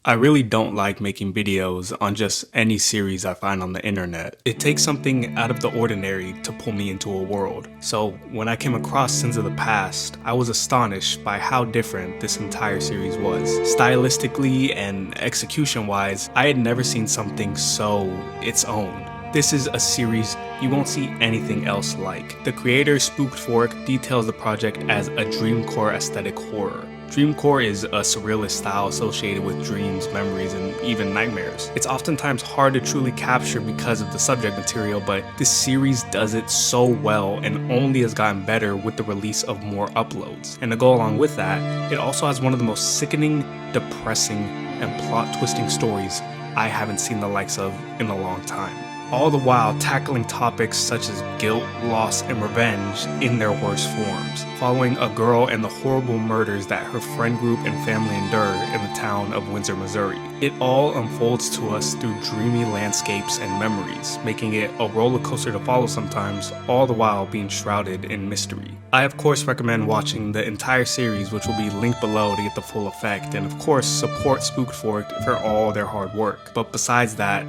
I really don't like making videos on just any series I find on the internet. It takes something out of the ordinary to pull me into a world. So when I came across Sins of the Past, I was astonished by how different this entire series was. Stylistically and execution-wise, I had never seen something so its own. This is a series you won't see anything else like. The creator, Spooked Fork, details the project as a dreamcore aesthetic horror. Dreamcore is a surrealist style associated with dreams, memories, and even nightmares. It's oftentimes hard to truly capture because of the subject material, but this series does it so well and only has gotten better with the release of more uploads. And to go along with that, it also has one of the most sickening, depressing, and plot-twisting stories I haven't seen the likes of in a long time. All the while tackling topics such as guilt, loss, and revenge in their worst forms, following a girl and the horrible murders that her friend group and family endure in the town of Windsor, Missouri. It all unfolds to us through dreamy landscapes and memories, making it a roller coaster to follow sometimes, all the while being shrouded in mystery. I of course recommend watching the entire series, which will be linked below to get the full effect, and of course support Spooked Fork for all their hard work. But besides that,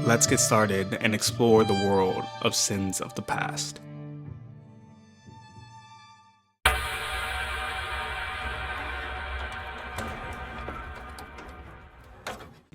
let's get started and explore the world of Sins of the Past.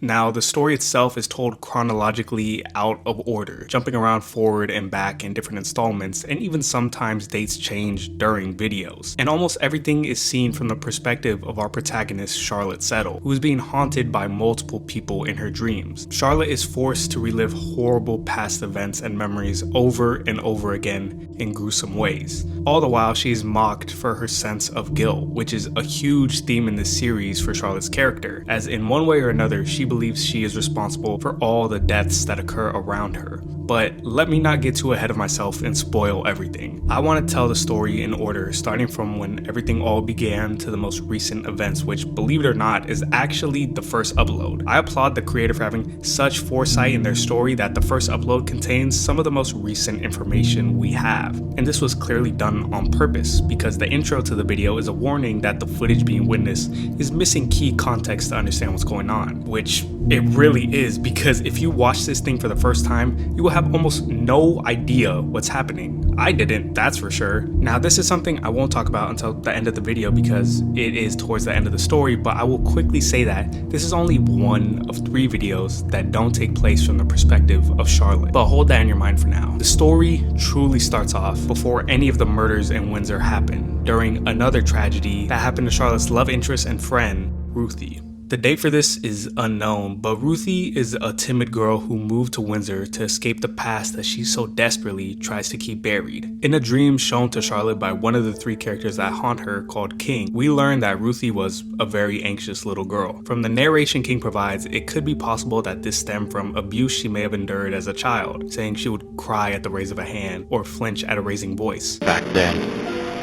Now, the story itself is told chronologically out of order, jumping around forward and back in different installments, and even sometimes dates change during videos. And almost everything is seen from the perspective of our protagonist, Charlotte Settle, who is being haunted by multiple people in her dreams. Charlotte is forced to relive horrible past events and memories over and over again in gruesome ways. All the while, she is mocked for her sense of guilt, which is a huge theme in this series for Charlotte's character, as in one way or another, she believes she is responsible for all the deaths that occur around her. But let me not get too ahead of myself and spoil everything. I want to tell the story in order, starting from when everything all began to the most recent events, which, believe it or not, is actually the first upload. I applaud the creator for having such foresight in their story that the first upload contains some of the most recent information we have. And this was clearly done on purpose, because the intro to the video is a warning that the footage being witnessed is missing key context to understand what's going on, which it really is, because if you watch this thing for the first time, you will have almost no idea what's happening. I didn't, that's for sure. Now, this is something I won't talk about until the end of the video because it is towards the end of the story, but I will quickly say that this is only one of 3 videos that don't take place from the perspective of Charlotte. But hold that in your mind for now. The story truly starts off before any of the murders in Windsor happen, during another tragedy that happened to Charlotte's love interest and friend, Ruthie. The date for this is unknown, but Ruthie is a timid girl who moved to Windsor to escape the past that she so desperately tries to keep buried. In a dream shown to Charlotte by one of the 3 characters that haunt her, called King, we learn that Ruthie was a very anxious little girl. From the narration King provides, it could be possible that this stemmed from abuse she may have endured as a child, saying she would cry at the raise of a hand or flinch at a raising voice. Back then,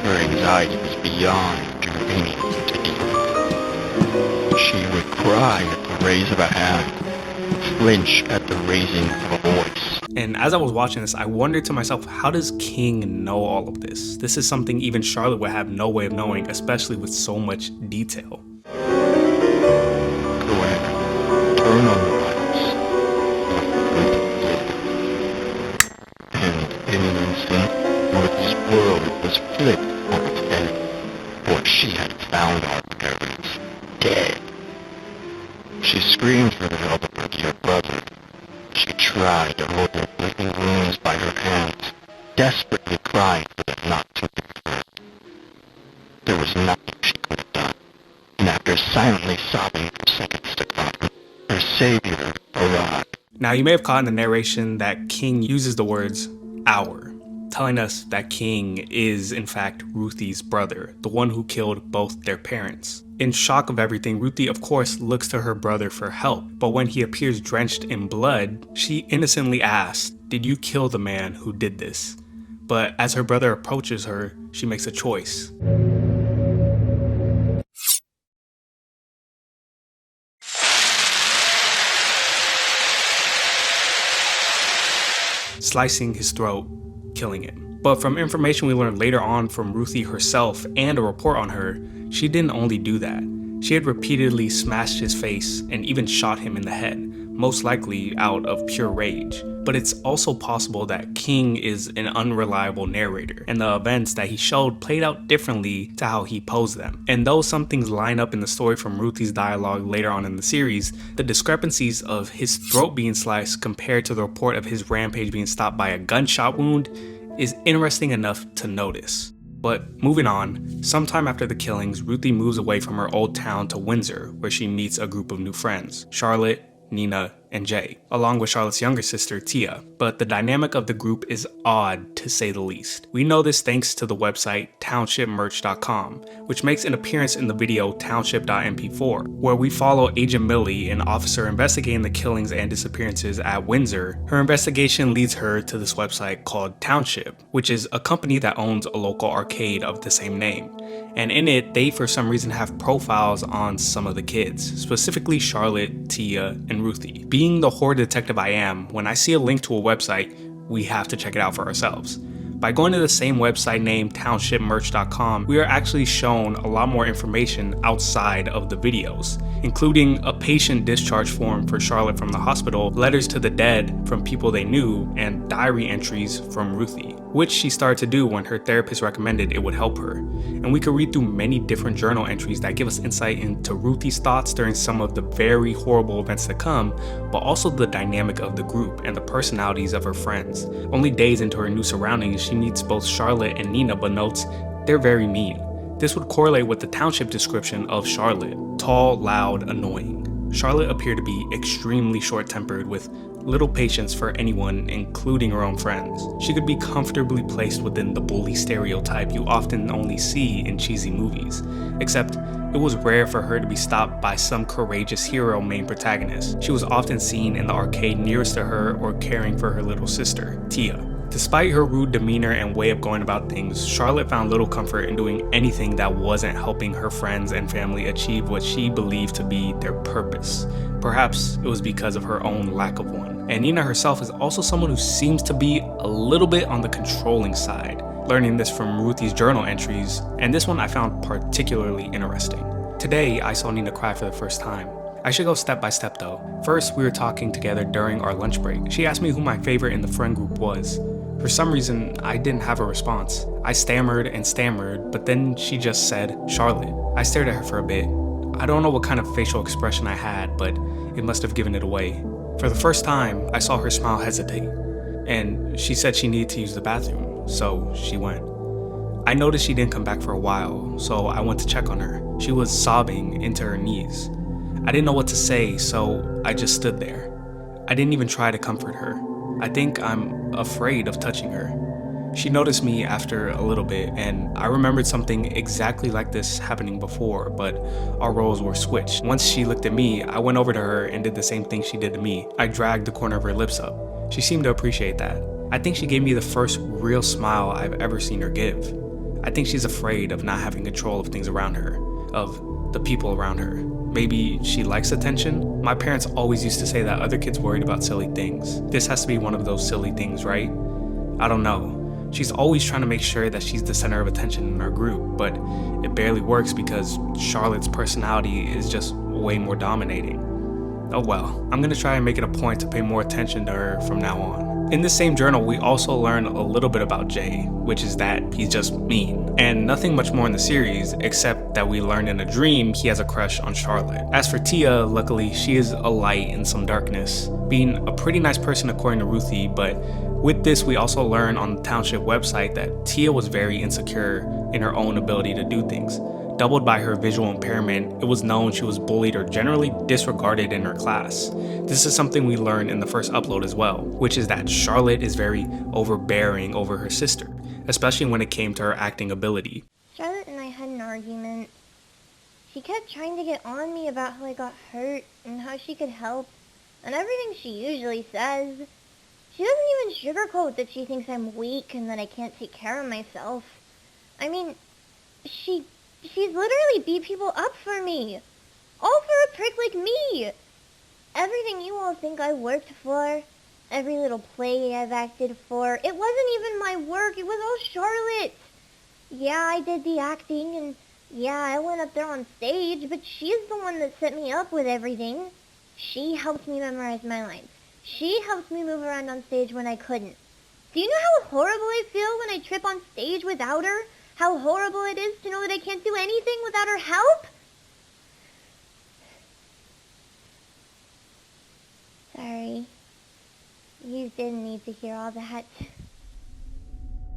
her anxiety was beyond convenience to eat. She would cry at the raise of a hand, flinch at the raising of a voice. And as I was watching this, I wondered to myself, how does King know all of this? This is something even Charlotte would have no way of knowing, especially with so much detail. Go ahead, turn on the lights. And in an instant, Ruth's world was flipped on its head, for she had found our parents dead. She screamed for the help of her dear brother. She tried to hold her bleeding wounds by her hands, desperately crying for them not to be hurt. There was nothing she could have done, and after silently sobbing for seconds to come, her savior arrived. Now, you may have caught in the narration that King uses the words "our," telling us that King is in fact Ruthie's brother, the one who killed both their parents. In shock of everything, Ruthie of course looks to her brother for help, but when he appears drenched in blood, she innocently asks, "Did you kill the man who did this?" But as her brother approaches her, she makes a choice. Slicing his throat, killing him. But from information we learned later on from Ruthie herself and a report on her, she didn't only do that. She had repeatedly smashed his face and even shot him in the head, most likely out of pure rage. But it's also possible that King is an unreliable narrator, and the events that he showed played out differently to how he posed them. And though some things line up in the story from Ruthie's dialogue later on in the series, the discrepancies of his throat being sliced compared to the report of his rampage being stopped by a gunshot wound is interesting enough to notice. But moving on, sometime after the killings, Ruthie moves away from her old town to Windsor, where she meets a group of new friends, Charlotte, Nina, and Jay, along with Charlotte's younger sister, Tia. But the dynamic of the group is odd, to say the least. We know this thanks to the website townshipmerch.com, which makes an appearance in the video township.mp4, where we follow Agent Millie, an officer investigating the killings and disappearances at Windsor. Her investigation leads her to this website called Township, which is a company that owns a local arcade of the same name. And in it, they for some reason have profiles on some of the kids, specifically Charlotte, Tia, and Ruthie. Being the horror detective I am, when I see a link to a website, we have to check it out for ourselves. By going to the same website named townshipmerch.com, we are actually shown a lot more information outside of the videos, including a patient discharge form for Charlotte from the hospital, letters to the dead from people they knew, and diary entries from Ruthie, which she started to do when her therapist recommended it would help her. And we could read through many different journal entries that give us insight into Ruthie's thoughts during some of the very horrible events to come, but also the dynamic of the group and the personalities of her friends. Only days into her new surroundings, she meets both Charlotte and Nina, but notes they're very mean. This would correlate with the Township description of Charlotte: tall, loud, annoying. Charlotte appeared to be extremely short-tempered with little patience for anyone, including her own friends. She could be comfortably placed within the bully stereotype you often only see in cheesy movies, except it was rare for her to be stopped by some courageous hero main protagonist. She was often seen in the arcade nearest to her or caring for her little sister, Tia. Despite her rude demeanor and way of going about things, Charlotte found little comfort in doing anything that wasn't helping her friends and family achieve what she believed to be their purpose. Perhaps it was because of her own lack of one. And Nina herself is also someone who seems to be a little bit on the controlling side, learning this from Ruthie's journal entries, and this one I found particularly interesting. Today, I saw Nina cry for the first time. I should go step by step though. First, we were talking together during our lunch break. She asked me who my favorite in the friend group was. For some reason, I didn't have a response. I stammered and stammered, but then she just said, Charlotte. I stared at her for a bit. I don't know what kind of facial expression I had, but it must have given it away. For the first time, I saw her smile hesitate, and she said she needed to use the bathroom, so she went. I noticed she didn't come back for a while, so I went to check on her. She was sobbing into her knees. I didn't know what to say, so I just stood there. I didn't even try to comfort her. I think I'm afraid of touching her. She noticed me after a little bit, and I remembered something exactly like this happening before, but our roles were switched. Once she looked at me, I went over to her and did the same thing she did to me. I dragged the corner of her lips up. She seemed to appreciate that. I think she gave me the first real smile I've ever seen her give. I think she's afraid of not having control of things around her, of the people around her. Maybe she likes attention? My parents always used to say that other kids worried about silly things. This has to be one of those silly things, right? I don't know. She's always trying to make sure that she's the center of attention in our group, but it barely works because Charlotte's personality is just way more dominating. Oh well, I'm gonna try and make it a point to pay more attention to her from now on. In the same journal, we also learn a little bit about Jay, which is that he's just mean. And nothing much more in the series, except that we learn in a dream he has a crush on Charlotte. As for Tia, luckily, she is a light in some darkness, being a pretty nice person according to Ruthie, but with this, we also learn on the Township website that Tia was very insecure in her own ability to do things. Doubled by her visual impairment, it was known she was bullied or generally disregarded in her class. This is something we learned in the first upload as well, which is that Charlotte is very overbearing over her sister, especially when it came to her acting ability. Charlotte and I had an argument. She kept trying to get on me about how I got hurt and how she could help, and everything she usually says. She doesn't even sugarcoat that she thinks I'm weak and that I can't take care of myself. I mean, she's literally beat people up for me. All for a prick like me. Everything you all think I worked for, every little play I've acted for, it wasn't even my work, it was all Charlotte. Yeah, I did the acting, and Yeah, I went up there on stage, but she's the one that set me up with everything. She helped me memorize my lines. She helped me move around on stage when I couldn't. Do you know how horrible I feel when I trip on stage without her? How horrible it is to know that I can't do anything without her help? Sorry. You didn't need to hear all that.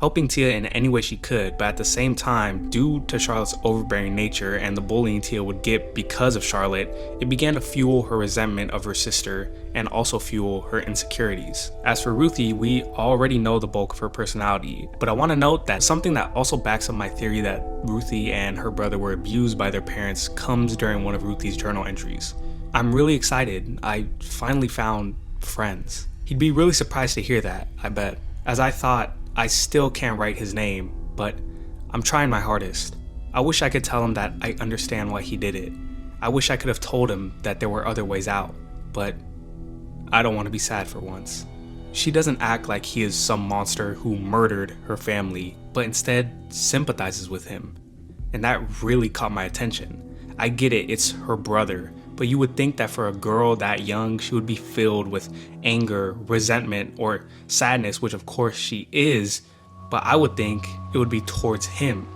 Helping Tia in any way she could, but at the same time, due to Charlotte's overbearing nature and the bullying Tia would get because of Charlotte, it began to fuel her resentment of her sister and also fuel her insecurities. As for Ruthie, we already know the bulk of her personality, but I want to note that something that also backs up my theory that Ruthie and her brother were abused by their parents comes during one of Ruthie's journal entries. I'm really excited. I finally found friends. He'd be really surprised to hear that, I bet. As I thought, I still can't write his name, but I'm trying my hardest. I wish I could tell him that I understand why he did it. I wish I could have told him that there were other ways out, but I don't want to be sad for once. She doesn't act like he is some monster who murdered her family, but instead sympathizes with him. And that really caught my attention. I get it, it's her brother, but you would think that for a girl that young, she would be filled with anger, resentment, or sadness, which of course she is, but I would think it would be towards him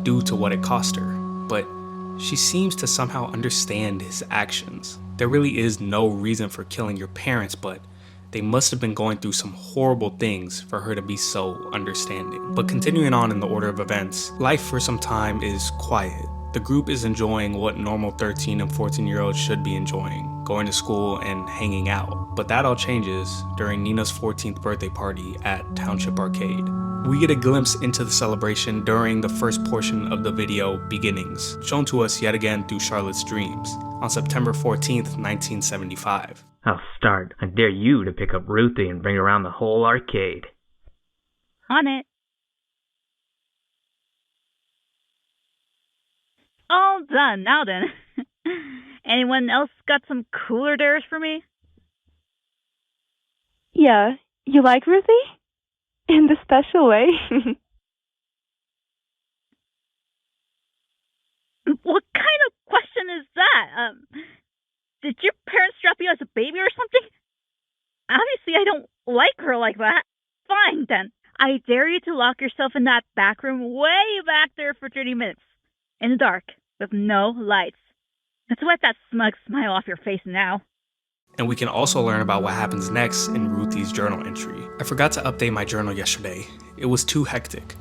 due to what it cost her. But she seems to somehow understand his actions. There really is no reason for killing your parents, but they must have been going through some horrible things for her to be so understanding. But continuing on in the order of events, life for some time is quiet. The group is enjoying what normal 13 and 14-year-olds should be enjoying, going to school and hanging out. But that all changes during Nina's 14th birthday party at Township Arcade. We get a glimpse into the celebration during the first portion of the video, Beginnings, shown to us yet again through Charlotte's dreams, on September 14th, 1975. I'll start. I dare you to pick up Ruthie and bring around the whole arcade. On it. All done. Now then. Anyone else got some cooler dares for me? Yeah, you like Ruthie? In the special way? What kind of question is that? Did your parents drop you as a baby or something? Obviously I don't like her like that. Fine then. I dare you to lock yourself in that back room way back there for 30 minutes. In the dark, with no lights. Let's wipe that smug smile off your face now. And we can also learn about what happens next in Ruthie's journal entry. I forgot to update my journal yesterday. It was too hectic.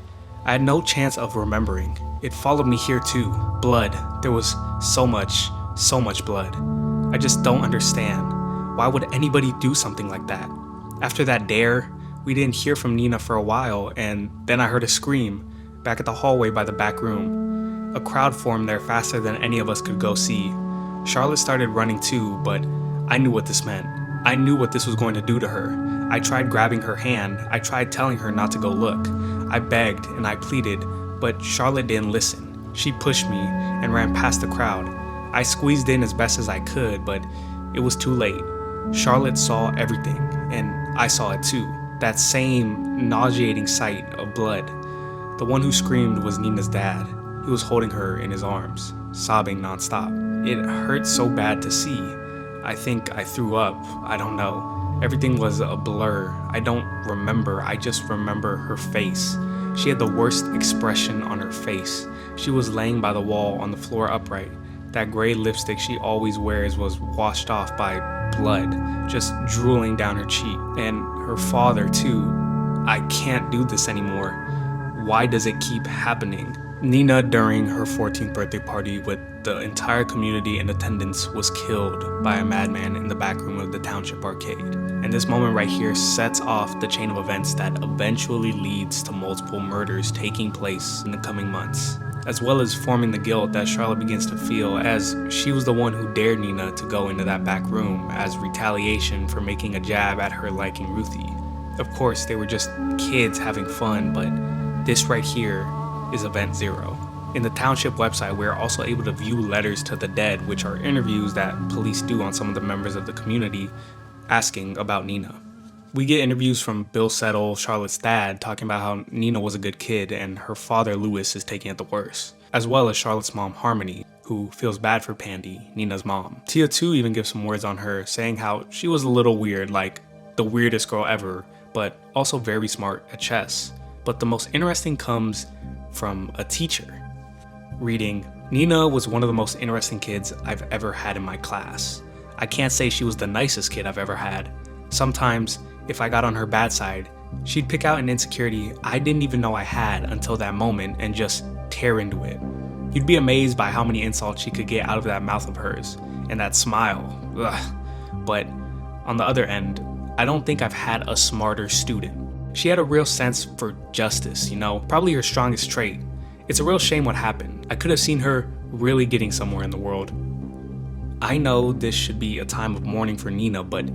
I had no chance of remembering. It followed me here too. Blood. There was so much blood. I just don't understand. Why would anybody do something like that? After that dare, we didn't hear from Nina for a while, and then I heard a scream back at the hallway by the back room. A crowd formed there faster than any of us could go see. Charlotte started running too, but I knew what this meant. I knew what this was going to do to her. I tried grabbing her hand. I tried telling her not to go look. I begged and I pleaded, but Charlotte didn't listen. She pushed me and ran past the crowd. I squeezed in as best as I could, but it was too late. Charlotte saw everything, and I saw it too. That same nauseating sight of blood. The one who screamed was Nina's dad. He was holding her in his arms, sobbing nonstop. It hurt so bad to see. I think I threw up. I don't know. Everything was a blur. I don't remember. I just remember her face. She had the worst expression on her face. She was laying by the wall on the floor upright. That gray lipstick she always wears was washed off by blood, just drooling down her cheek. And her father too. I can't do this anymore. Why does it keep happening? Nina, during her 14th birthday party with the entire community in attendance, was killed by a madman in the back room of the Township Arcade. And this moment right here sets off the chain of events that eventually leads to multiple murders taking place in the coming months, as well as forming the guilt that Charlotte begins to feel, as she was the one who dared Nina to go into that back room as retaliation for making a jab at her liking Ruthie. Of course, they were just kids having fun, but this right here is Event Zero. In the Township website, we are also able to view letters to the dead, which are interviews that police do on some of the members of the community asking about Nina. We get interviews from Bill Settle, Charlotte's dad, talking about how Nina was a good kid and her father, Lewis, is taking it the worst. as well as Charlotte's mom Harmony, who feels bad for Pandy, Nina's mom. Tia too even gives some words on her, saying how she was a little weird, like the weirdest girl ever, but also very smart at chess. But the most interesting comes from a teacher. Reading, Nina was one of the most interesting kids I've ever had in my class. I can't say she was the nicest kid I've ever had. Sometimes, if I got on her bad side, she'd pick out an insecurity I didn't even know I had until that moment and just tear into it. You'd be amazed by how many insults she could get out of that mouth of hers, and that smile, ugh. But on the other end, I don't think I've had a smarter student. She had a real sense for justice, probably her strongest trait. It's a real shame what happened. I could have seen her really getting somewhere in the world. I know this should be a time of mourning for Nina, but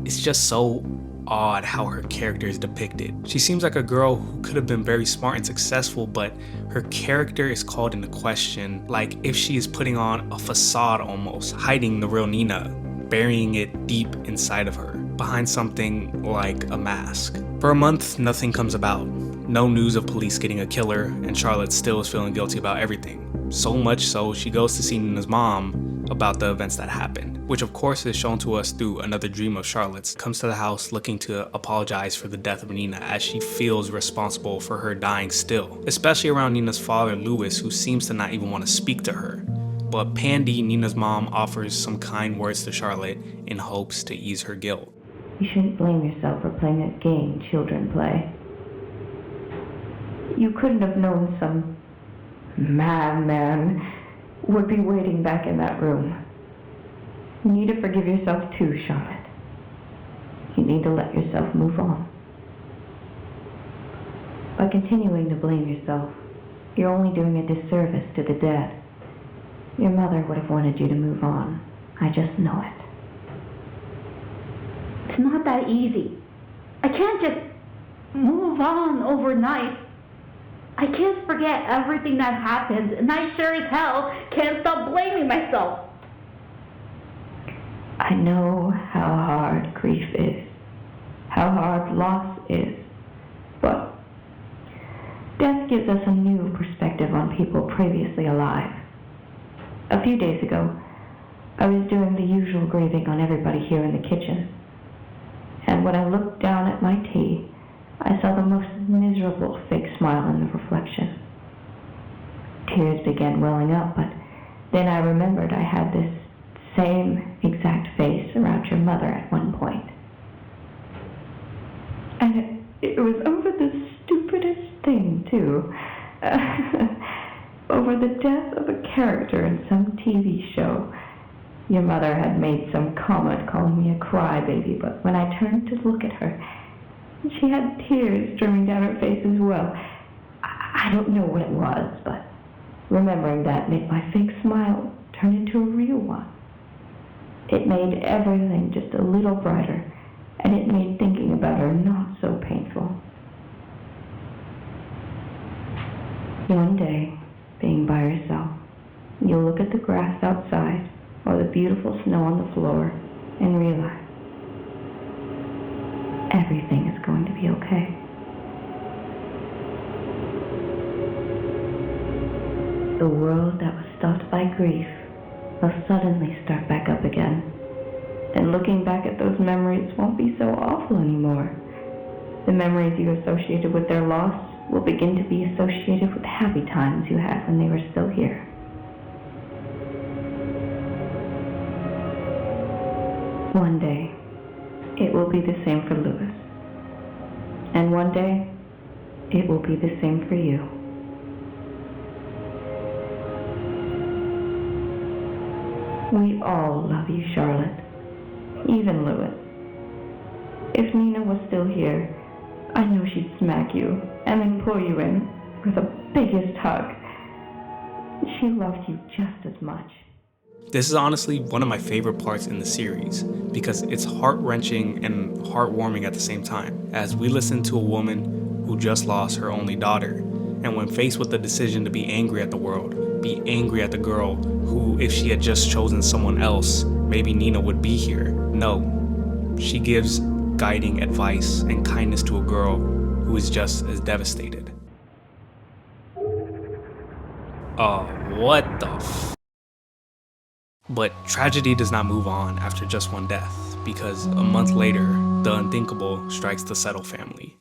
it's just so odd how her character is depicted. She seems like a girl who could have been very smart and successful, but her character is called into question, like if she is putting on a facade almost, hiding the real Nina, burying it deep inside of her, behind something like a mask. For a month, nothing comes about. No news of police getting a killer, and Charlotte still is feeling guilty about everything. So much so, she goes to see Nina's mom about the events that happened, which of course is shown to us through another dream of Charlotte's. Comes to the house looking to apologize for the death of Nina, as she feels responsible for her dying still, especially around Nina's father, Louis, who seems to not even want to speak to her. But Pandy, Nina's mom, offers some kind words to Charlotte in hopes to ease her guilt. You shouldn't blame yourself for playing a game children play. You couldn't have known some madman would be waiting back in that room. You need to forgive yourself too, Charlotte. You need to let yourself move on. By continuing to blame yourself, you're only doing a disservice to the dead. Your mother would have wanted you to move on. I just know it. It's not that easy. I can't just move on overnight. I can't forget everything that happened, and I sure as hell can't stop blaming myself. I know how hard grief is, how hard loss is, but death gives us a new perspective on people previously alive. A few days ago, I was doing the usual grieving on everybody here in the kitchen, and when I looked down at my tea, I saw the most miserable fake smile in the reflection. Tears began welling up, but then I remembered I had this same exact face around your mother at one point. And it was over the stupidest thing, too. Over the death of a character in some TV show. Your mother had made some comment calling me a crybaby, but when I turned to look at her, she had tears streaming down her face as well. I don't know what it was, but remembering that made my fake smile turn into a real one. It made everything just a little brighter, and it made thinking about her not so painful. One day, being by yourself, you'll look at the grass outside or the beautiful snow on the floor and realize everything is going to be okay. The world that was stopped by grief will suddenly start back up again. And looking back at those memories won't be so awful anymore. The memories you associated with their loss will begin to be associated with happy times you had when they were still here. One day, it will be the same for Louis. And one day, it will be the same for you. We all love you, Charlotte. Even Louis. If Nina was still here, I know she'd smack you and then pull you in for the biggest hug. She loves you just as much. This is honestly one of my favorite parts in the series because it's heart-wrenching and heartwarming at the same time, as we listen to a woman who just lost her only daughter, and when faced with the decision to be angry at the world, be angry at the girl who, if she had just chosen someone else, maybe Nina would be here. No, she gives guiding advice and kindness to a girl who is just as devastated. What the But tragedy does not move on after just one death, because a month later, the unthinkable strikes the Settle family.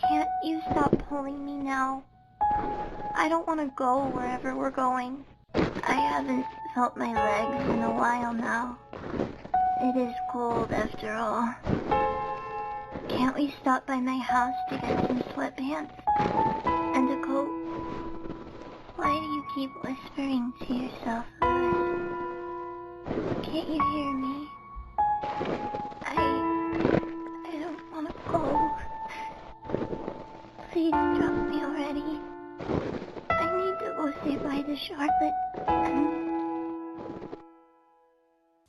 Can't you stop pulling me now? I don't want to go wherever we're going. I haven't felt my legs in a while now. It is cold after all. Can't we stop by my house to get some sweatpants and a coat? Why do you keep whispering to yourself, Louis? Can't you hear me? I don't want to go. Please drop me already. I need to go say bye to Charlotte.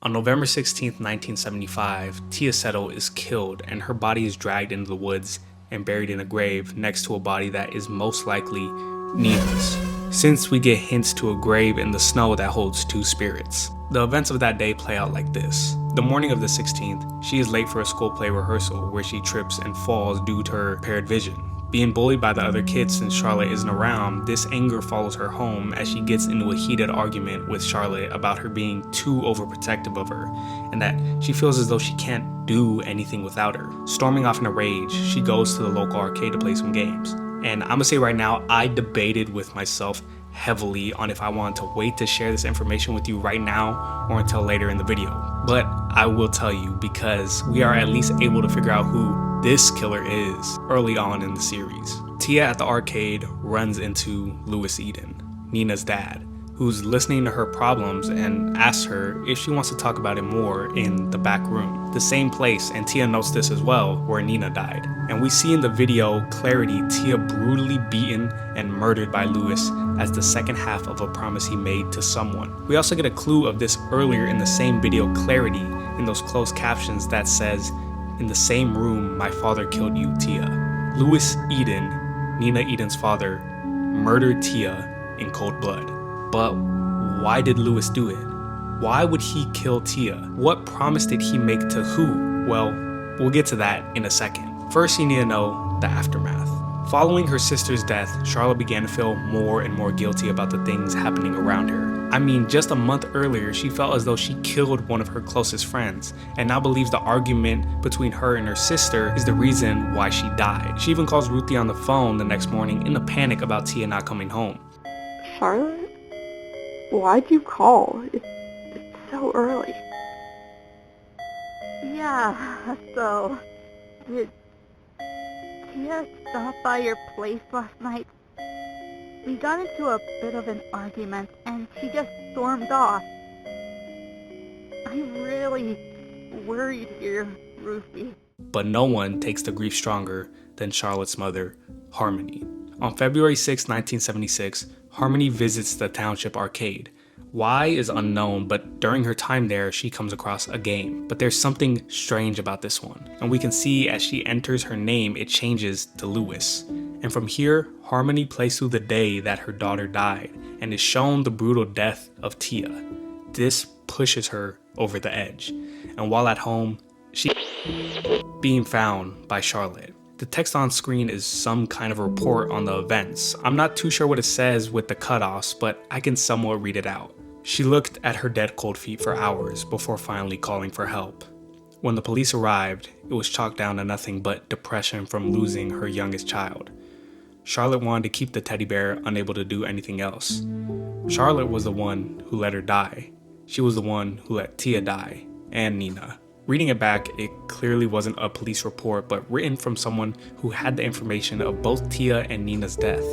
On November 16, 1975, Tia Settle is killed and her body is dragged into the woods and buried in a grave next to a body that is most likely Nina's, since we get hints to a grave in the snow that holds two spirits. The events of that day play out like this. The morning of the 16th, she is late for a school play rehearsal where she trips and falls due to her impaired vision. Being bullied by the other kids since Charlotte isn't around, this anger follows her home as she gets into a heated argument with Charlotte about her being too overprotective of her, and that she feels as though she can't do anything without her. Storming off in a rage, she goes to the local arcade to play some games. And I'm gonna say right now, I debated with myself heavily on if I wanted to wait to share this information with you right now or until later in the video. But I will tell you because we are at least able to figure out who this killer is early on in the series. Tia at the arcade runs into Louis Eden, Nina's dad, who's listening to her problems and asks her if she wants to talk about it more in the back room, the same place, and Tia notes this as well, where Nina died. And we see in the video clarity Tia brutally beaten and murdered by Louis as the second half of a promise he made to someone. We also get a clue of this earlier in the same video clarity in those closed captions that says, "In the same room my father killed you, Tia." Louis Eden, Nina Eden's father, murdered Tia in cold blood. But why did Louis do it? Why would he kill Tia? What promise did he make to who? Well, we'll get to that in a second. First, you need to know the aftermath. Following her sister's death, Charlotte began to feel more and more guilty about the things happening around her. I mean, just a month earlier, she felt as though she killed one of her closest friends, and now believes the argument between her and her sister is the reason why she died. She even calls Ruthie on the phone the next morning in a panic about Tia not coming home. Charlotte? Why'd you call? It's so early. Yeah, so, did Tia stop by your place last night? We got into a bit of an argument, and she just stormed off. I'm really worried here, Ruthie. But no one takes the grief stronger than Charlotte's mother, Harmony. On February 6, 1976, Harmony visits the township arcade. Why is unknown, but during her time there, she comes across a game. But there's something strange about this one, and we can see as she enters her name, it changes to Louis. And from here, Harmony plays through the day that her daughter died, and is shown the brutal death of Tia. This pushes her over the edge, and while at home, she being found by Charlotte. The text on screen is some kind of report on the events. I'm not too sure what it says with the cutoffs, but I can somewhat read it out. She looked at her dead cold feet for hours before finally calling for help. When the police arrived, it was chalked down to nothing but depression from losing her youngest child. Charlotte wanted to keep the teddy bear, unable to do anything else. Charlotte was the one who let her die. She was the one who let Tia die, and Nina. Reading it back, it clearly wasn't a police report, but written from someone who had the information of both Tia and Nina's death.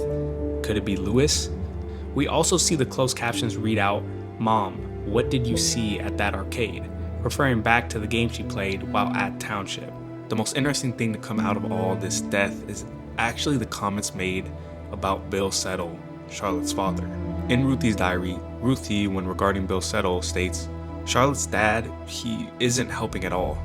Could it be Louis? We also see the closed captions read out, "Mom, what did you see at that arcade?" referring back to the game she played while at Township. The most interesting thing to come out of all this death is actually the comments made about Bill Settle, Charlotte's father. In Ruthie's diary, Ruthie, when regarding Bill Settle, states, Charlotte's dad, he isn't helping at all.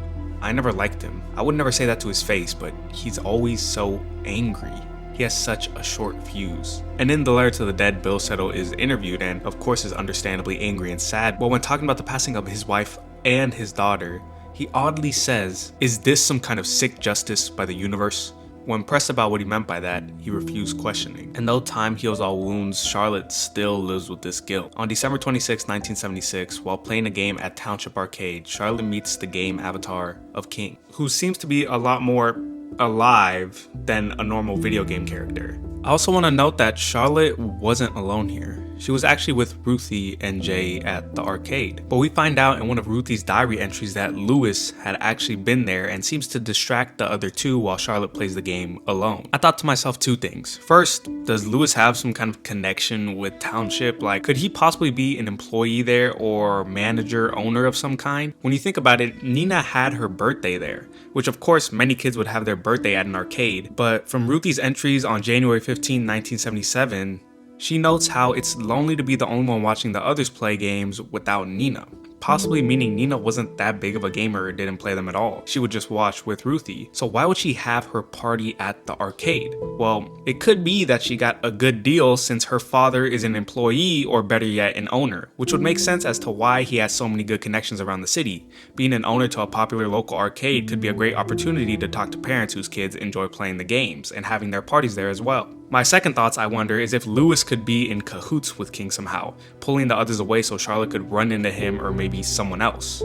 I never liked him. I would never say that to his face, but he's always so angry. He has such a short fuse. And in the letter to the dead, Bill Settle is interviewed and of course is understandably angry and sad. But when talking about the passing of his wife and his daughter, he oddly says, "Is this some kind of sick justice by the universe?" When pressed about what he meant by that, he refused questioning. And though time heals all wounds, Charlotte still lives with this guilt. On December 26, 1976, while playing a game at Township Arcade, Charlotte meets the game avatar of King, who seems to be a lot more alive than a normal video game character. I also want to note that Charlotte wasn't alone here. She was actually with Ruthie and Jay at the arcade. But we find out in one of Ruthie's diary entries that Lewis had actually been there and seems to distract the other two while Charlotte plays the game alone. I thought to myself two things. First, does Lewis have some kind of connection with Township? Like, could he possibly be an employee there or manager, owner of some kind? When you think about it, Nina had her birthday there, which of course many kids would have their birthday at an arcade. But from Ruthie's entries on January 15, 1977, she notes how it's lonely to be the only one watching the others play games without Nina. Possibly meaning Nina wasn't that big of a gamer or didn't play them at all. She would just watch with Ruthie. So why would she have her party at the arcade? Well, it could be that she got a good deal since her father is an employee or better yet an owner, which would make sense as to why he has so many good connections around the city. Being an owner to a popular local arcade could be a great opportunity to talk to parents whose kids enjoy playing the games and having their parties there as well. My second thoughts, I wonder, is if Lewis could be in cahoots with King somehow, pulling the others away so Charlotte could run into him or maybe someone else.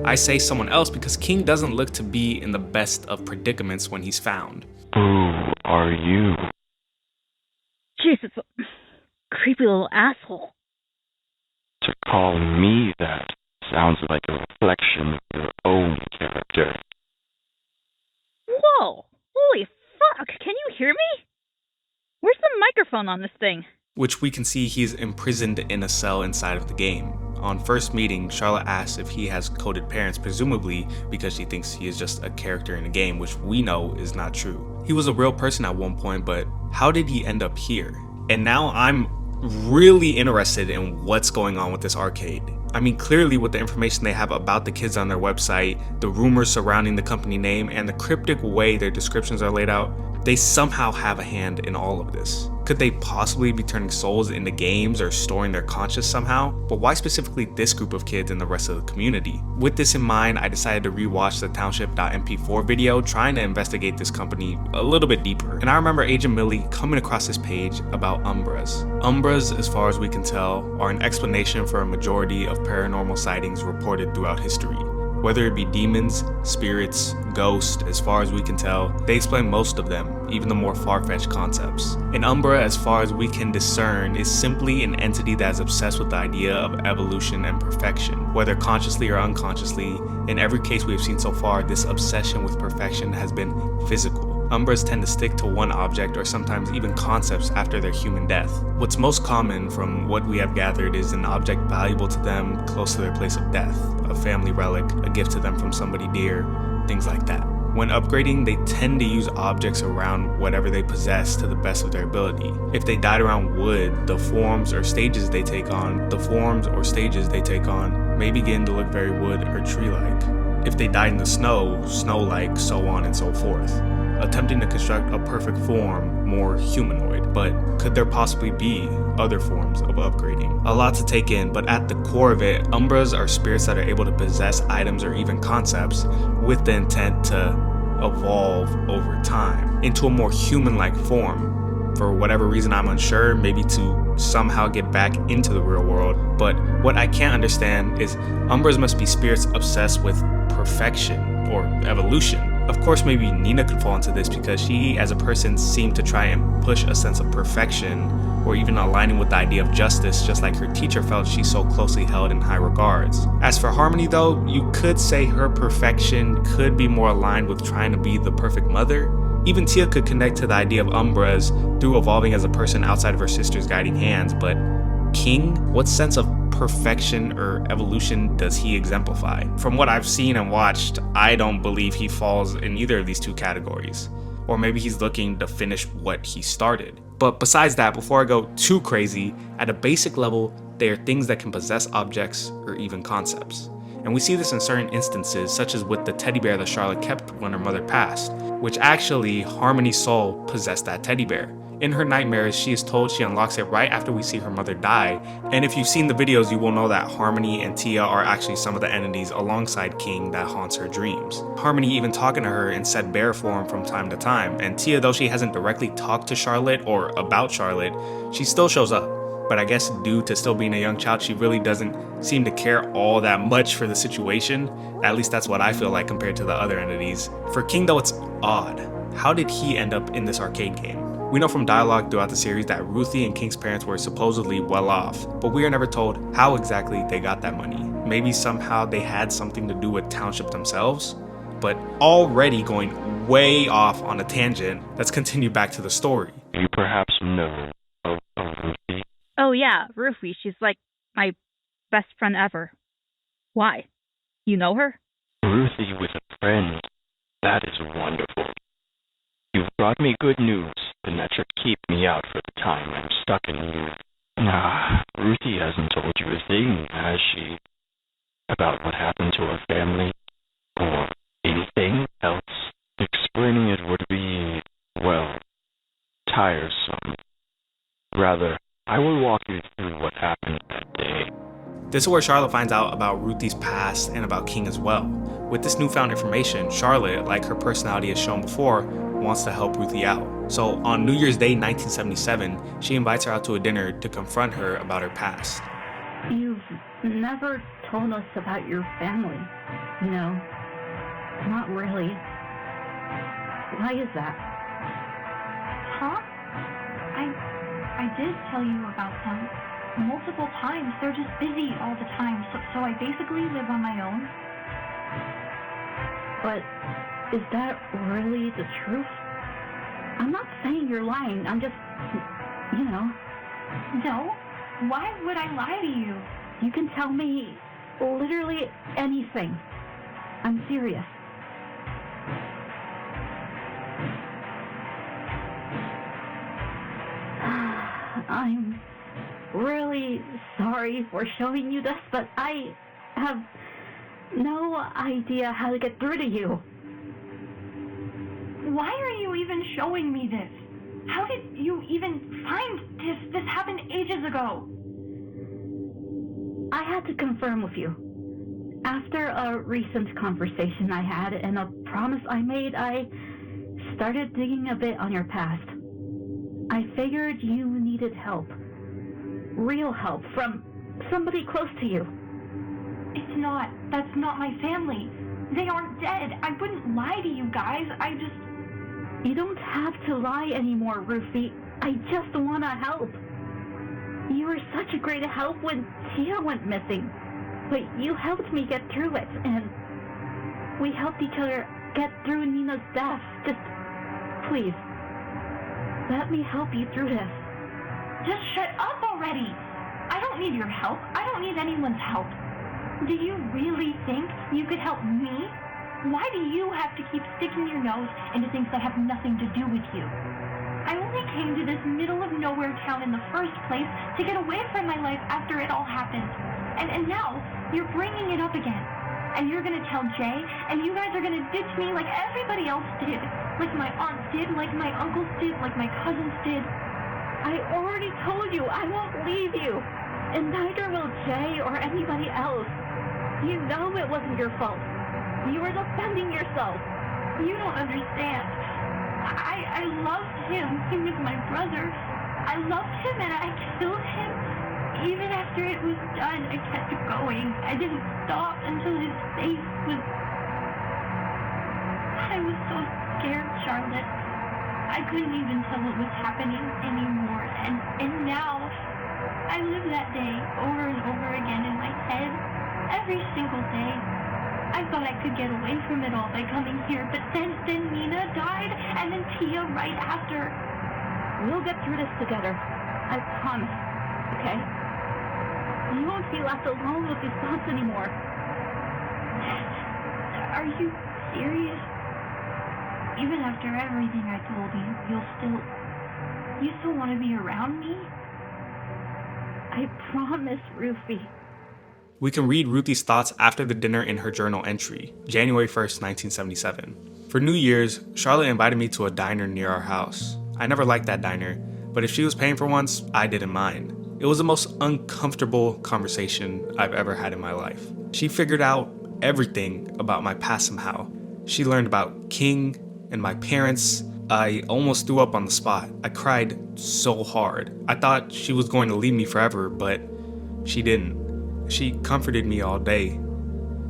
I say someone else because King doesn't look to be in the best of predicaments when he's found. Who are you? Jesus, creepy little asshole. To call me that sounds like a reflection of your own character. Whoa, holy fuck, can you hear me? Where's the microphone on this thing? Which we can see he's imprisoned in a cell inside of the game. On first meeting, Charlotte asks if he has coded parents, presumably because she thinks he is just a character in a game, which we know is not true. He was a real person at one point, but how did he end up here? And now I'm really interested in what's going on with this arcade. I mean, clearly with the information they have about the kids on their website, the rumors surrounding the company name, and the cryptic way their descriptions are laid out, they somehow have a hand in all of this. Could they possibly be turning souls into games or storing their conscience somehow? But why specifically this group of kids and the rest of the community? With this in mind, I decided to rewatch the Township.mp4 video trying to investigate this company a little bit deeper. And I remember Agent Millie coming across this page about Umbras. Umbras, as far as we can tell, are an explanation for a majority of paranormal sightings reported throughout history. Whether it be demons, spirits, ghosts, as far as we can tell, they explain most of them, even the more far-fetched concepts. An Umbra, as far as we can discern, is simply an entity that is obsessed with the idea of evolution and perfection. Whether consciously or unconsciously, in every case we have seen so far, this obsession with perfection has been physical. Umbras tend to stick to one object or sometimes even concepts after their human death. What's most common from what we have gathered is an object valuable to them close to their place of death, a family relic, a gift to them from somebody dear, things like that. When upgrading, they tend to use objects around whatever they possess to the best of their ability. If they died around wood, the forms or stages they take on may begin to look very wood or tree-like. If they died in the snow, snow-like, so on and so forth. Attempting to construct a perfect form, more humanoid. But could there possibly be other forms of upgrading? A lot to take in, but at the core of it, Umbras are spirits that are able to possess items or even concepts with the intent to evolve over time into a more human-like form. For whatever reason I'm unsure, maybe to somehow get back into the real world. But what I can't understand is Umbras must be spirits obsessed with perfection or evolution. Of course, maybe Nina could fall into this because she, as a person, seemed to try and push a sense of perfection or even aligning with the idea of justice, just like her teacher felt she so closely held in high regards. As for Harmony though, you could say her perfection could be more aligned with trying to be the perfect mother. Even Tia could connect to the idea of Umbras through evolving as a person outside of her sister's guiding hands, but King, what sense of perfection or evolution does he exemplify? From what I've seen and watched, I don't believe he falls in either of these two categories. Or maybe he's looking to finish what he started. But besides that, before I go too crazy, at a basic level, they are things that can possess objects or even concepts. And we see this in certain instances, such as with the teddy bear that Charlotte kept when her mother passed, which actually Harmony's soul possessed that teddy bear. In her nightmares, she is told she unlocks it right after we see her mother die, and if you've seen the videos, you will know that Harmony and Tia are actually some of the entities alongside King that haunts her dreams. Harmony even talking to her in said bear form from time to time, and Tia, though she hasn't directly talked to Charlotte or about Charlotte, she still shows up. But I guess due to still being a young child, she really doesn't seem to care all that much for the situation. At least that's what I feel like compared to the other entities. For King though, it's odd. How did he end up in this arcade game? We know from dialogue throughout the series that Ruthie and King's parents were supposedly well off, but we are never told how exactly they got that money. Maybe somehow they had something to do with Township themselves? But already going way off on a tangent, let's continue back to the story. You perhaps know of Ruthie? Oh yeah, Ruthie. She's like my best friend ever. Why? You know her? Ruthie with a friend. That is wonderful. You've brought me good news, and that should keep me out for the time I'm stuck in here. Ruthie hasn't told you a thing, has she? About what happened to her family? Or anything else? Explaining it would be, well, tiresome. Rather, I will walk you through what happened that day. This is where Charlotte finds out about Ruthie's past and about King as well. With this newfound information, Charlotte, like her personality has shown before, wants to help Ruthie out. So on New Year's Day 1977, she invites her out to a dinner to confront her about her past. You've never told us about your family, you know. Not really. Why is that? Huh? I did tell you about them multiple times. They're just busy all the time, so I basically live on my own. But is that really the truth? I'm not saying you're lying. I'm just, you know. No? Why would I lie to you? You can tell me literally anything. I'm serious. I'm really sorry for showing you this, but I have no idea how to get through to you. Why are you even showing me this? How did you even find this? This happened ages ago. I had to confirm with you. After a recent conversation I had and a promise I made, I started digging a bit on your past. I figured you needed help. Real help from somebody close to you. It's not. That's not my family. They aren't dead. I wouldn't lie to you guys. You don't have to lie anymore, Ruthie. I just want to help. You were such a great help when Tia went missing. But you helped me get through it, and we helped each other get through Nina's death. Just, please, let me help you through this. Just shut up already. I don't need your help. I don't need anyone's help. Do you really think you could help me? Why do you have to keep sticking your nose into things that have nothing to do with you? I only came to this middle of nowhere town in the first place to get away from my life after it all happened. And now you're bringing it up again. And you're going to tell Jay, and you guys are going to ditch me like everybody else did. Like my aunts did, like my uncles did, like my cousins did. I already told you I won't leave you. And neither will Jay or anybody else. You know it wasn't your fault. You were defending yourself. You don't understand. I loved him. He was my brother. I loved him and I killed him. Even after it was done, I kept going. I didn't stop until his face was... I was so scared, Charlotte. I couldn't even tell what was happening anymore. And now, I live that day over and over again in my head. Every single day. I thought I could get away from it all by coming here, but then Nina died, and then Tia right after. We'll get through this together. I promise. Okay? You won't be left alone with these thoughts anymore. Are you serious? Even after everything I told you, you still want to be around me? I promise, Ruthie. We can read Ruthie's thoughts after the dinner in her journal entry, January 1st, 1977. For New Year's, Charlotte invited me to a diner near our house. I never liked that diner, but if she was paying for once, I didn't mind. It was the most uncomfortable conversation I've ever had in my life. She figured out everything about my past somehow. She learned about King and my parents. I almost threw up on the spot. I cried so hard. I thought she was going to leave me forever, but she didn't. She comforted me all day.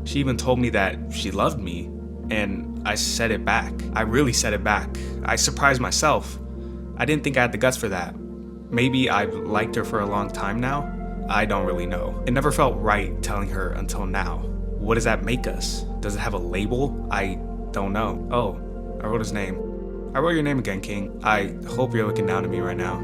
She even told me that she loved me, and I said it back. I really said it back. I surprised myself. I didn't think I had the guts for that. Maybe I've liked her for a long time now? I don't really know. It never felt right telling her until now. What does that make us? Does it have a label? I don't know. Oh, I wrote his name. I wrote your name again, King. I hope you're looking down at me right now.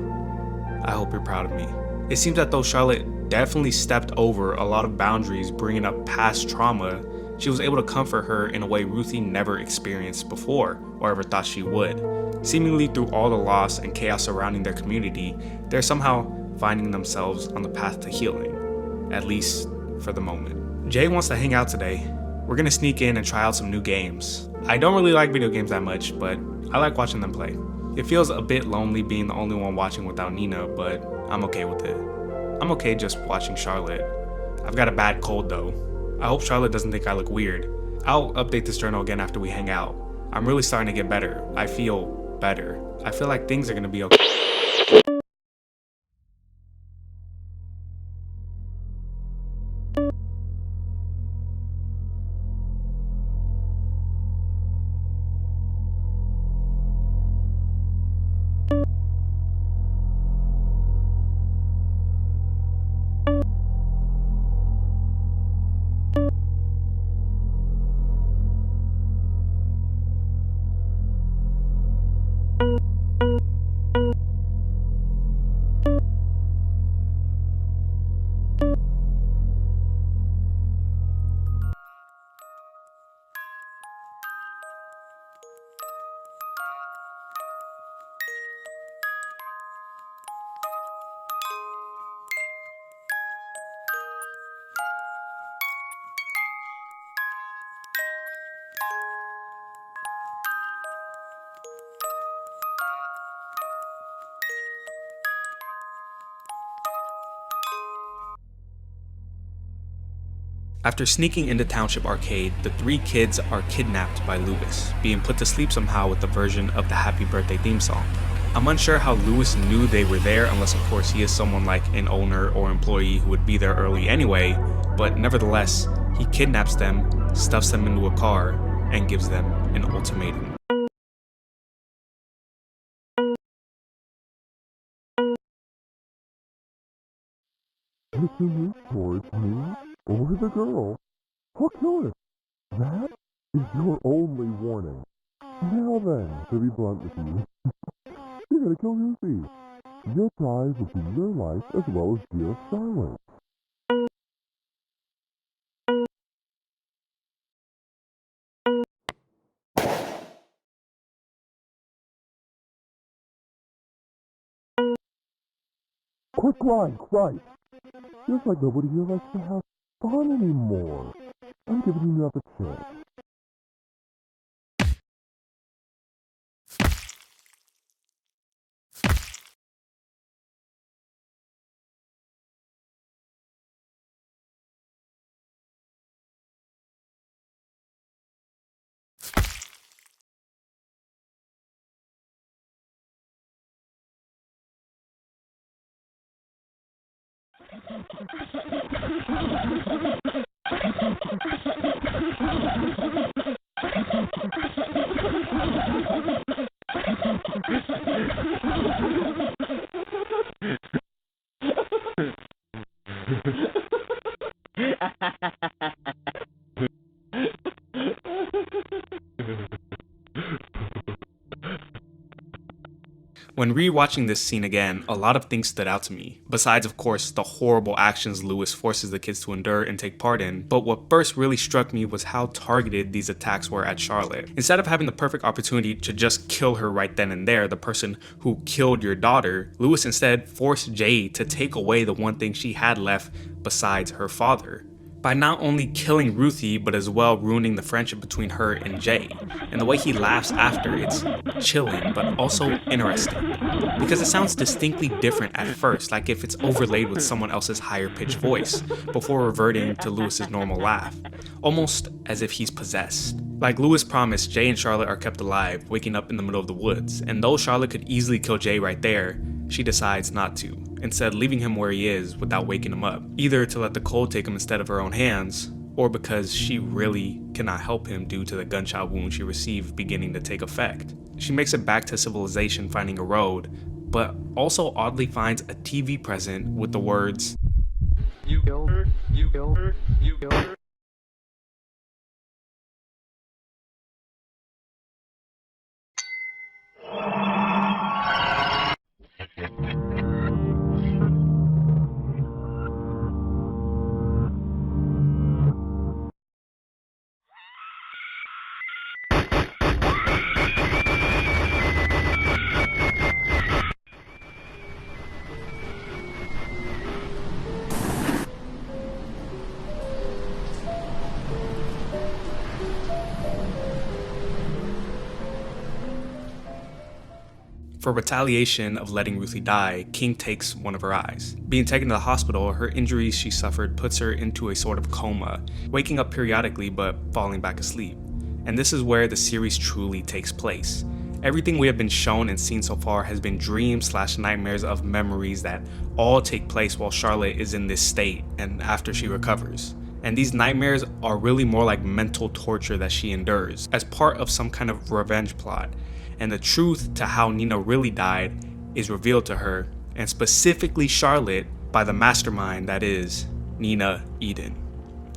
I hope you're proud of me. It seems that though Charlotte definitely stepped over a lot of boundaries bringing up past trauma, she was able to comfort her in a way Ruthie never experienced before or ever thought she would. Seemingly through all the loss and chaos surrounding their community, they're somehow finding themselves on the path to healing, at least for the moment. Jay wants to hang out today. We're gonna sneak in and try out some new games. I don't really like video games that much, but I like watching them play. It feels a bit lonely being the only one watching without Nina, but I'm okay with it. I'm okay just watching Charlotte. I've got a bad cold though. I hope Charlotte doesn't think I look weird. I'll update this journal again after we hang out. I'm really starting to get better. I feel better. I feel like things are gonna be okay. After sneaking into Township Arcade, the three kids are kidnapped by Lewis, being put to sleep somehow with the version of the Happy Birthday theme song. I'm unsure how Lewis knew they were there unless of course he is someone like an owner or employee who would be there early anyway, but nevertheless, he kidnaps them, stuffs them into a car, and gives them an ultimatum. Looking towards me or the girl. I'll kill it. That is your only warning. Now then, to be blunt with you, you're gonna kill Ruthie. Your prize will be your life as well as dear silence. Quick grind, Christ! Feels like nobody here likes to have fun anymore. I'm giving you another chance. When rewatching this scene again, a lot of things stood out to me, besides of course the horrible actions Lewis forces the kids to endure and take part in, but what first really struck me was how targeted these attacks were at Charlotte. Instead of having the perfect opportunity to just kill her right then and there, the person who killed your daughter, Lewis instead forced Jade to take away the one thing she had left besides her father. by not only killing Ruthie, but as well ruining the friendship between her and Jay. And the way he laughs after, it's chilling, but also interesting. Because it sounds distinctly different at first, like if it's overlaid with someone else's higher pitched voice, before reverting to Lewis's normal laugh. Almost as if he's possessed. Like Lewis promised, Jay and Charlotte are kept alive, waking up in the middle of the woods, and though Charlotte could easily kill Jay right there, she decides not to, instead leaving him where he is without waking him up, either to let the cold take him instead of her own hands, or because she really cannot help him due to the gunshot wound she received beginning to take effect. She makes it back to civilization finding a road, but also oddly finds a TV present with the words, "You killed her, you killed her, you killed her." For retaliation of letting Ruthie die, King takes one of her eyes. Being taken to the hospital, her injuries she suffered puts her into a sort of coma, waking up periodically but falling back asleep. And this is where the series truly takes place. Everything we have been shown and seen so far has been dreams/nightmares of memories that all take place while Charlotte is in this state and after she recovers. And these nightmares are really more like mental torture that she endures as part of some kind of revenge plot. And the truth to how Nina really died is revealed to her, and specifically Charlotte, by the mastermind that is Nina Eden.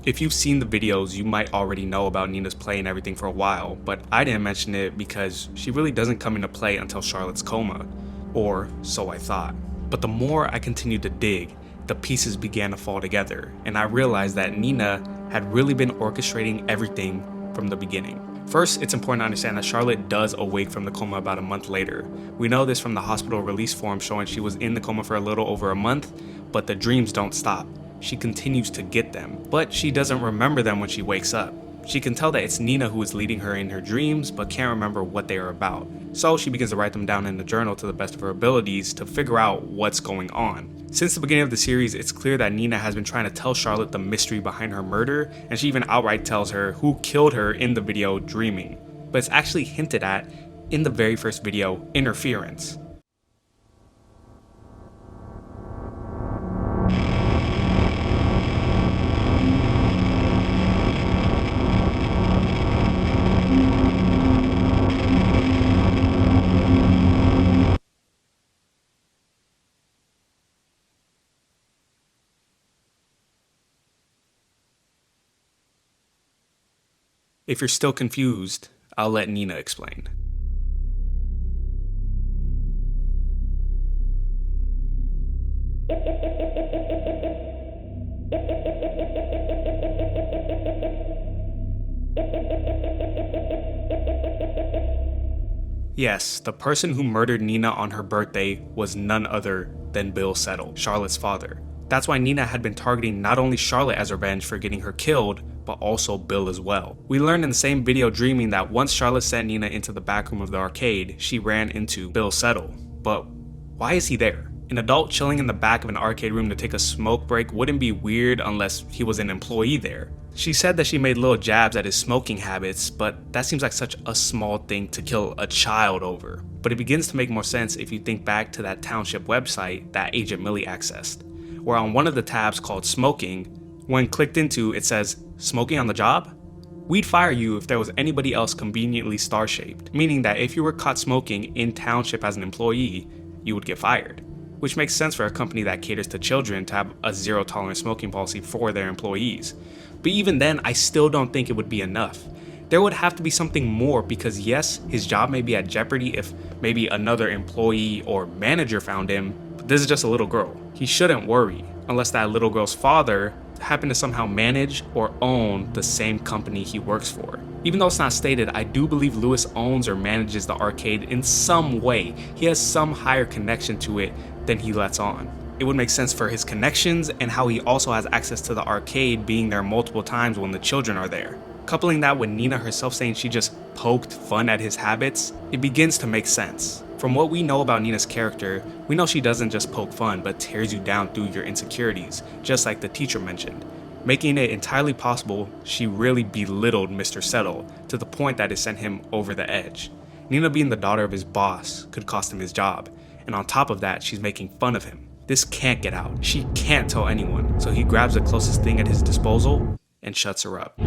If you've seen the videos, you might already know about Nina's play and everything for a while, but I didn't mention it because she really doesn't come into play until Charlotte's coma, or so I thought. But the more I continued to dig, the pieces began to fall together, and I realized that Nina had really been orchestrating everything from the beginning. First, it's important to understand that Charlotte does awake from the coma about a month later. We know this from the hospital release form showing she was in the coma for a little over a month, but the dreams don't stop. She continues to get them, but she doesn't remember them when she wakes up. She can tell that it's Nina who is leading her in her dreams, but can't remember what they are about. So she begins to write them down in the journal to the best of her abilities to figure out what's going on. Since the beginning of the series, it's clear that Nina has been trying to tell Charlotte the mystery behind her murder, and she even outright tells her who killed her in the video Dreaming. But it's actually hinted at in the very first video, Interference. If you're still confused, I'll let Nina explain. Yes, the person who murdered Nina on her birthday was none other than Bill Settle, Charlotte's father. That's why Nina had been targeting not only Charlotte as revenge for getting her killed, but also Bill as well. We learned in the same video Dreaming that once Charlotte sent Nina into the back room of the arcade, she ran into Bill Settle. But why is he there? An adult chilling in the back of an arcade room to take a smoke break wouldn't be weird unless he was an employee there. She said that she made little jabs at his smoking habits, but that seems like such a small thing to kill a child over. But it begins to make more sense if you think back to that township website that Agent Millie accessed, where on one of the tabs called Smoking, when clicked into it says, "Smoking on the job? We'd fire you if there was anybody else conveniently star-shaped," meaning that if you were caught smoking in township as an employee, you would get fired. Which makes sense for a company that caters to children to have a zero-tolerance smoking policy for their employees. But even then, I still don't think it would be enough. There would have to be something more because yes, his job may be at jeopardy if maybe another employee or manager found him, but this is just a little girl. He shouldn't worry, unless that little girl's father happened to somehow manage or own the same company he works for. Even though it's not stated, I do believe Lewis owns or manages the arcade in some way. He has some higher connection to it than he lets on. it would make sense for his connections and how he also has access to the arcade, being there multiple times when the children are there. Coupling that with Nina herself saying she just poked fun at his habits, it begins to make sense. From what we know about Nina's character, we know she doesn't just poke fun but tears you down through your insecurities, just like the teacher mentioned, making it entirely possible she really belittled Mr. Settle to the point that it sent him over the edge. Nina being the daughter of his boss could cost him his job, and on top of that, she's making fun of him. This can't get out. She can't tell anyone, so he grabs the closest thing at his disposal and shuts her up.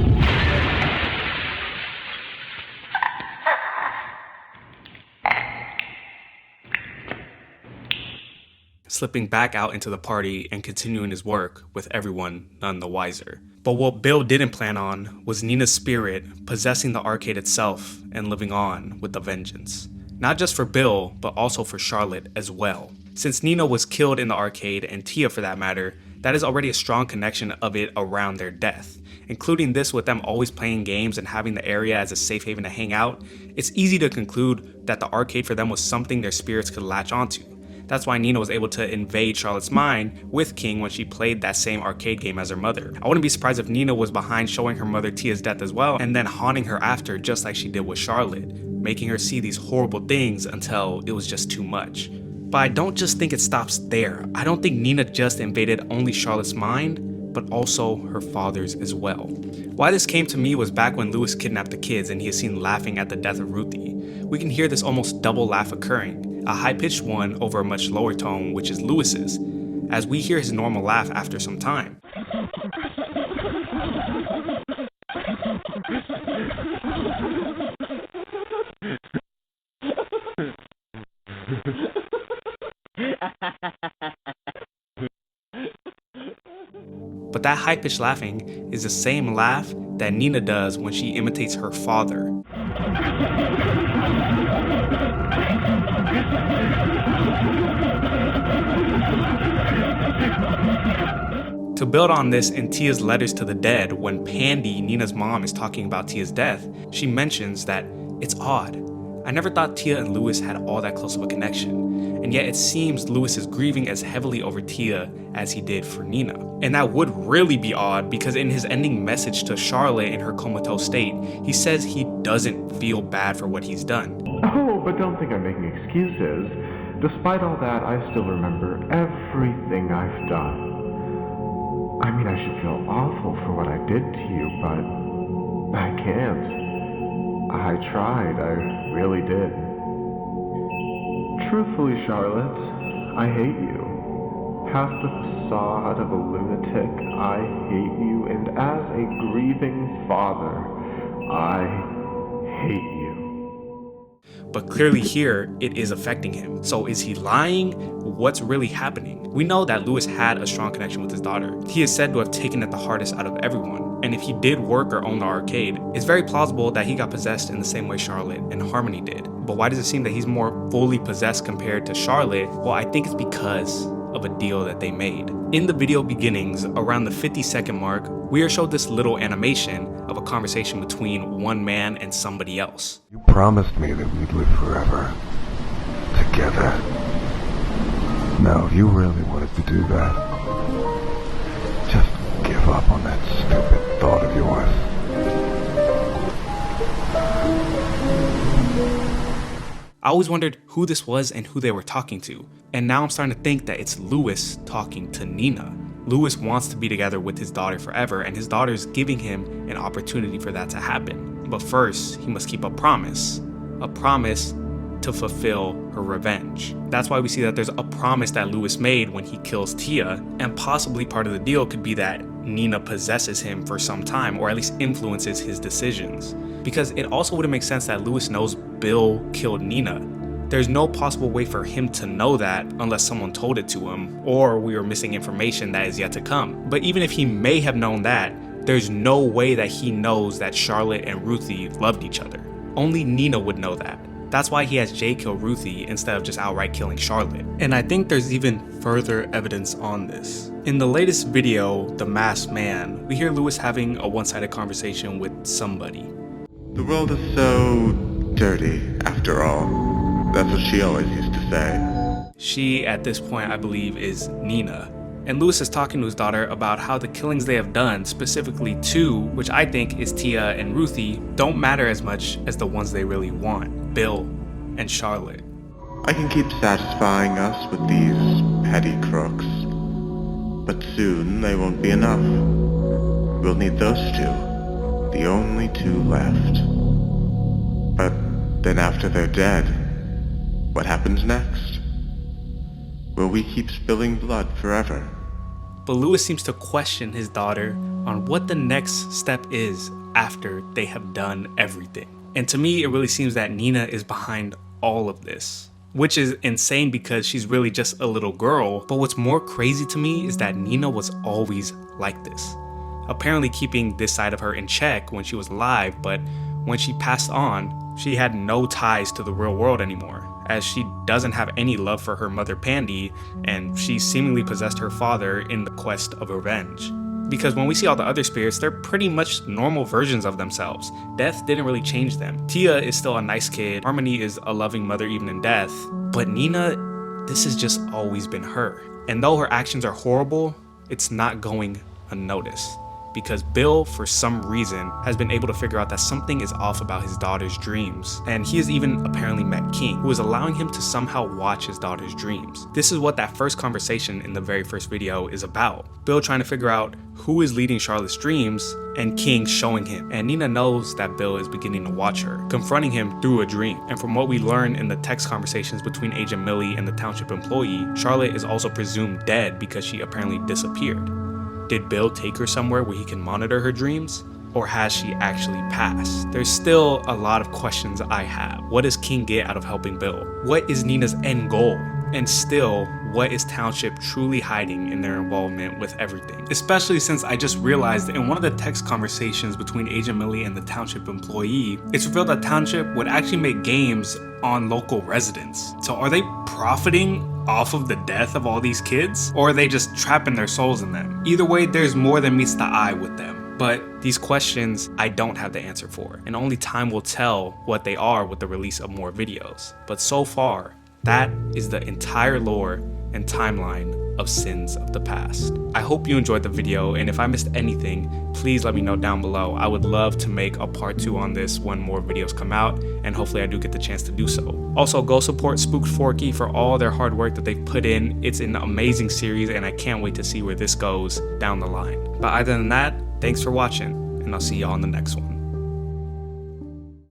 Slipping back out into the party and continuing his work with everyone none the wiser. But what Bill didn't plan on was Nina's spirit possessing the arcade itself and living on with a vengeance. Not just for Bill, but also for Charlotte as well. Since Nina was killed in the arcade, and Tia for that matter, that is already a strong connection of it around their death. Including this with them always playing games and having the area as a safe haven to hang out, it's easy to conclude that the arcade for them was something their spirits could latch onto. That's why Nina was able to invade Charlotte's mind with King when she played that same arcade game as her mother. I wouldn't be surprised if Nina was behind showing her mother Tia's death as well, and then haunting her after just like she did with Charlotte, making her see these horrible things until it was just too much. But I don't just think it stops there. I don't think Nina just invaded only Charlotte's mind, but also her father's as well. Why this came to me was back when Lewis kidnapped the kids and he is seen laughing at the death of Ruthie. We can hear this almost double laugh occurring, a high-pitched one over a much lower tone, which is Lewis's, as we hear his normal laugh after some time. But that high-pitched laughing is the same laugh that Nina does when she imitates her father. To build on this, in Tia's letters to the dead, when Pandy, Nina's mom, is talking about Tia's death, she mentions that it's odd. I never thought Tia and Lewis had all that close of a connection, and yet it seems Lewis is grieving as heavily over Tia as he did for Nina. And that would really be odd because in his ending message to Charlotte in her comatose state, he says he doesn't feel bad for what he's done. Oh, but don't think I'm making excuses. Despite all that, I still remember everything I've done. I mean, I should feel awful for what I did to you, but I can't. I tried, I really did. Truthfully, Charlotte, I hate you. Past the facade of a lunatic, I hate you, and as a grieving father, I hate you. But clearly here, it is affecting him. So is he lying? What's really happening? We know that Lewis had a strong connection with his daughter. He is said to have taken it the hardest out of everyone. And if he did work or own the arcade, it's very plausible that he got possessed in the same way Charlotte and Harmony did. But why does it seem that he's more fully possessed compared to Charlotte? Well, I think it's because of a deal that they made. In the video beginnings, around the 50-second mark, we are showed this little animation of a conversation between one man and somebody else. You promised me that we'd live forever. Together. Now, if you really wanted to do that, just give up on that stupid thought of yours. I always wondered who this was and who they were talking to, and now I'm starting to think that it's Lewis talking to Nina. Lewis wants to be together with his daughter forever, and his daughter is giving him an opportunity for that to happen. But first, he must keep a promise to fulfill her revenge. That's why we see that there's a promise that Lewis made when he kills Tia, and possibly part of the deal could be that Nina possesses him for some time, or at least influences his decisions. Because it also wouldn't make sense that Lewis knows Bill killed Nina. There's no possible way for him to know that unless someone told it to him, or we are missing information that is yet to come. But even if he may have known that, there's no way that he knows that Charlotte and Ruthie loved each other. Only Nina would know that. That's why he has Jay kill Ruthie instead of just outright killing Charlotte. And I think there's even further evidence on this. In the latest video, The Masked Man, we hear Lewis having a one-sided conversation with somebody. The world is so dirty, after all. That's what she always used to say. She, at this point, I believe, is Nina. And Louis is talking to his daughter about how the killings they have done, specifically two, which I think is Tia and Ruthie, don't matter as much as the ones they really want, Bill and Charlotte. I can keep satisfying us with these petty crooks, but soon they won't be enough. We'll need those two, the only two left. But then after they're dead, what happens next? Will we keep spilling blood forever? But Louis seems to question his daughter on what the next step is after they have done everything. And to me, it really seems that Nina is behind all of this, which is insane because she's really just a little girl. But what's more crazy to me is that Nina was always like this, apparently keeping this side of her in check when she was alive, but when she passed on, she had no ties to the real world anymore, as she doesn't have any love for her mother Pandy, and she seemingly possessed her father in the quest of revenge. Because when we see all the other spirits, they're pretty much normal versions of themselves. Death didn't really change them. Tia is still a nice kid, Harmony is a loving mother even in death, but Nina, this has just always been her. And though her actions are horrible, it's not going unnoticed. Because Bill, for some reason, has been able to figure out that something is off about his daughter's dreams. And he has even apparently met King, who is allowing him to somehow watch his daughter's dreams. This is what that first conversation in the very first video is about. Bill trying to figure out who is leading Charlotte's dreams, and King showing him. And Nina knows that Bill is beginning to watch her, confronting him through a dream. And from what we learn in the text conversations between Agent Millie and the township employee, Charlotte is also presumed dead because she apparently disappeared. Did Bill take her somewhere where he can monitor her dreams? Or has she actually passed? There's still a lot of questions I have. What does King get out of helping Bill? What is Nina's end goal? And still, what is Township truly hiding in their involvement with everything? Especially since I just realized in one of the text conversations between Agent Millie and the Township employee, it's revealed that Township would actually make games on local residents. So are they profiting off of the death of all these kids? Or are they just trapping their souls in them? Either way, there's more than meets the eye with them. But these questions I don't have the answer for, and only time will tell what they are with the release of more videos. But so far, that is the entire lore and timeline of Sins of the Past. I hope you enjoyed the video, and if I missed anything, please let me know down below. I would love to make a part 2 on this when more videos come out, and hopefully I do get the chance to do so. Also, go support Spooked Forky for all their hard work that they've put in. It's an amazing series, and I can't wait to see where this goes down the line. But other than that, thanks for watching, and I'll see y'all in the next one.